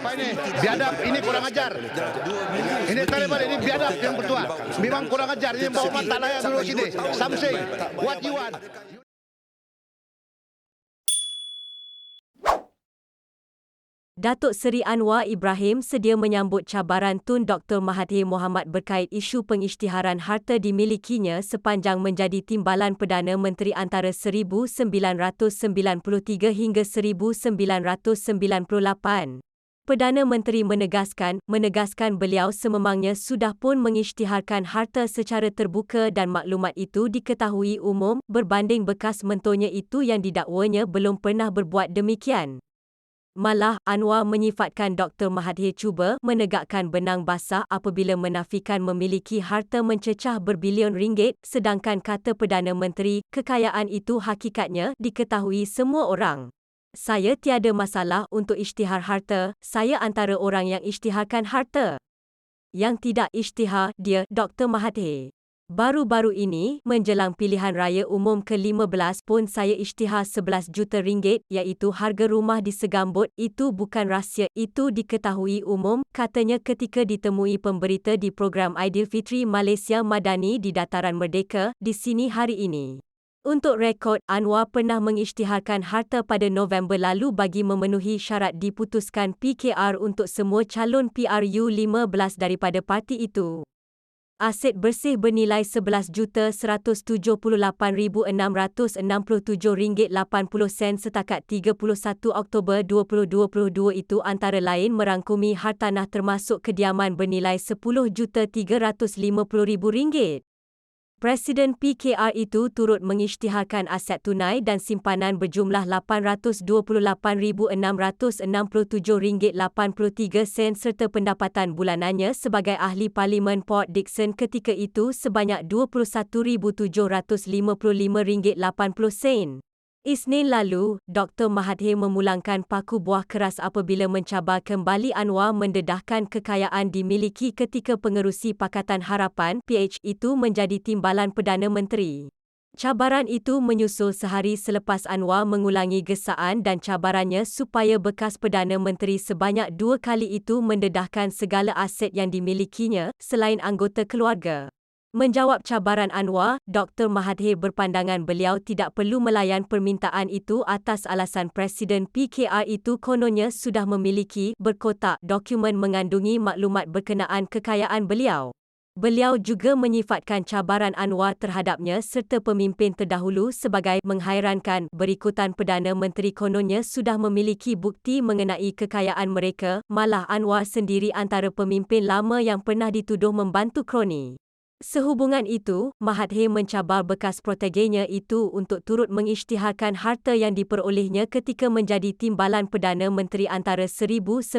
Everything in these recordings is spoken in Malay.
Apa ini? Biadab, ini kurang ajar. Ini Taliban, ini biadab yang bertua. Memang kurang ajar, ini bawa mata layak dulu sini. Something, what you want? Datuk Seri Anwar Ibrahim sedia menyambut cabaran Tun Dr. Mahathir Mohamad berkait isu pengisytiharan harta dimilikinya sepanjang menjadi Timbalan Perdana Menteri antara 1993 hingga 1998. Perdana Menteri menegaskan beliau sememangnya sudah pun mengisytiharkan harta secara terbuka dan maklumat itu diketahui umum berbanding bekas mentornya itu yang didakwanya belum pernah berbuat demikian. Malah, Anwar menyifatkan Dr. Mahathir cuba menegakkan benang basah apabila menafikan memiliki harta mencecah berbilion ringgit sedangkan kata Perdana Menteri, kekayaan itu hakikatnya diketahui semua orang. Saya tiada masalah untuk isytihar harta, saya antara orang yang isytiharkan harta. Yang tidak isytihar, dia, Dr. Mahathir. Baru-baru ini, menjelang pilihan raya umum ke-15 pun saya isytihar 11 juta ringgit iaitu harga rumah di Segambut. Itu bukan rahsia, itu diketahui umum, katanya ketika ditemui pemberita di program Aidilfitri Malaysia Madani di Dataran Merdeka, di sini hari ini. Untuk rekod, Anwar pernah mengisytiharkan harta pada November lalu bagi memenuhi syarat diputuskan PKR untuk semua calon PRU 15 daripada parti itu. Aset bersih bernilai RM11,178,667.80 setakat 31 Oktober 2022 itu antara lain merangkumi hartanah termasuk kediaman bernilai RM10,350,000. Presiden PKR itu turut mengisytiharkan aset tunai dan simpanan berjumlah RM828,667.83 serta pendapatan bulanannya sebagai ahli Parlimen Port Dickson ketika itu sebanyak RM21,755.80. Isnin lalu, Dr. Mahathir memulangkan paku buah keras apabila mencabar kembali Anwar mendedahkan kekayaan dimiliki ketika pengerusi Pakatan Harapan (PH) itu menjadi Timbalan Perdana Menteri. Cabaran itu menyusul sehari selepas Anwar mengulangi gesaan dan cabarannya supaya bekas Perdana Menteri sebanyak 2 kali itu mendedahkan segala aset yang dimilikinya selain anggota keluarga. Menjawab cabaran Anwar, Dr. Mahathir berpandangan beliau tidak perlu melayan permintaan itu atas alasan Presiden PKR itu kononnya sudah memiliki berkotak dokumen mengandungi maklumat berkenaan kekayaan beliau. Beliau juga menyifatkan cabaran Anwar terhadapnya serta pemimpin terdahulu sebagai menghairankan berikutan Perdana Menteri kononnya sudah memiliki bukti mengenai kekayaan mereka, malah Anwar sendiri antara pemimpin lama yang pernah dituduh membantu kroni. Sehubungan itu, Mahathir mencabar bekas protegenya itu untuk turut mengisytiharkan harta yang diperolehnya ketika menjadi Timbalan Perdana Menteri antara 1993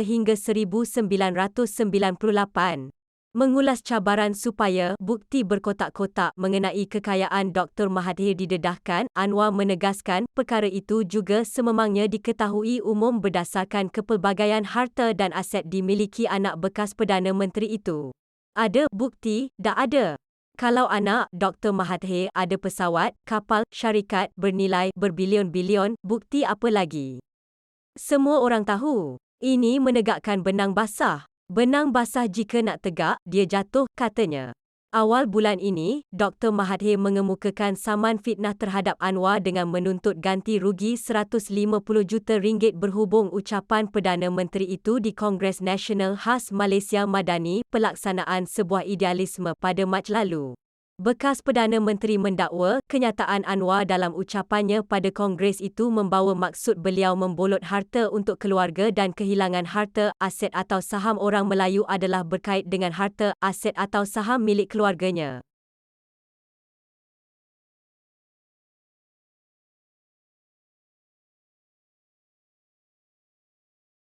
hingga 1998. Mengulas cabaran supaya bukti berkotak-kotak mengenai kekayaan Dr. Mahathir didedahkan, Anwar menegaskan perkara itu juga sememangnya diketahui umum berdasarkan kepelbagaian harta dan aset dimiliki anak bekas Perdana Menteri itu. Ada bukti, tak ada. Kalau anak Dr. Mahathir ada pesawat, kapal, syarikat bernilai berbilion-bilion, bukti apa lagi? Semua orang tahu. Ini menegakkan benang basah. Benang basah jika nak tegak, dia jatuh, katanya. Awal bulan ini, Dr. Mahathir mengemukakan saman fitnah terhadap Anwar dengan menuntut ganti rugi RM150 juta berhubung ucapan Perdana Menteri itu di Kongres Nasional Khas Malaysia Madani, pelaksanaan sebuah idealisme pada Mac lalu. Bekas Perdana Menteri mendakwa, kenyataan Anwar dalam ucapannya pada Kongres itu membawa maksud beliau membolot harta untuk keluarga dan kehilangan harta, aset atau saham orang Melayu adalah berkait dengan harta, aset atau saham milik keluarganya.